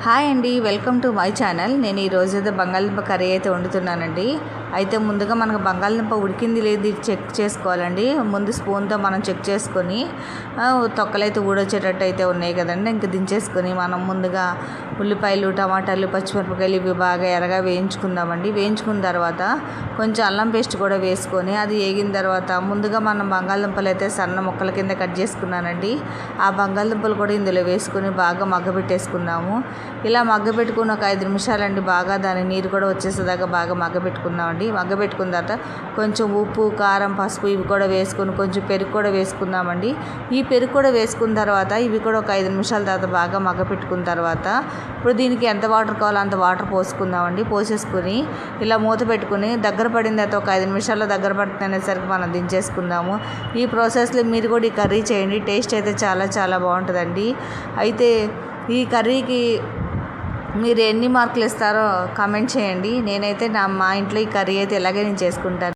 Hi అండి, welcome to my channel. నేను ఈరోజు అయితే బంగాళదుంప కర్రీ అయితే వండుతున్నానండి. అయితే ముందుగా మనకు బంగాళదుంప ఉడికింది లేదు చెక్ చేసుకోవాలండి. ముందు స్పూన్తో మనం చెక్ చేసుకొని తొక్కలైతే ఊడొచ్చేటట్టు అయితే ఉన్నాయి కదండి. ఇంక దించేసుకొని మనం ముందుగా ఉల్లిపాయలు, టమాటాలు, పచ్చిమిరపకాయలు ఇవి బాగా ఎర్రగా వేయించుకుందామండి. వేయించుకున్న తర్వాత కొంచెం అల్లం పేస్ట్ కూడా వేసుకొని అది వేగిన తర్వాత ముందుగా మనం బంగాళదుంపలు అయితే సన్న ముక్కల కింద కట్ చేసుకున్నానండి. ఆ బంగాళదుంపలు కూడా ఇందులో వేసుకొని బాగా మగ్గబెట్టేసుకుందాము. ఇలా మగ్గబెట్టుకుని ఒక 5 నిమిషాలండి బాగా దాని నీరు కూడా వచ్చేసేదాకా బాగా మగ్గబెట్టుకుందామండి. మగ్గబెట్టుకున్న తర్వాత కొంచెం ఉప్పు, కారం, పసుపు ఇవి కూడా వేసుకొని కొంచెం పెరుగు కూడా వేసుకుందామండి. ఈ పెరుగు కూడా వేసుకున్న తర్వాత ఇవి కూడా ఒక 5 నిమిషాల తర్వాత బాగా మగ్గపెట్టుకున్న తర్వాత ఇప్పుడు దీనికి ఎంత వాటర్ కావాలో అంత వాటర్ పోసుకుందామండి. పోసేసుకుని ఇలా మూత పెట్టుకుని దగ్గర పడిన తర్వాత ఒక 5 నిమిషాల్లో దగ్గర పడుతునేసరికి మనం దించేసుకుందాము. ఈ ప్రాసెస్లో మీరు కూడా ఈ కర్రీ చేయండి. టేస్ట్ అయితే చాలా చాలా బాగుంటుందండి. అయితే ఈ కర్రీకి మీరు ఎన్ని మార్కులు ఇస్తారో కామెంట్ చేయండి. నేనైతే మా ఇంట్లో ఈ కర్రీ అయితే ఇలాగే నేను చేసుకుంటాను.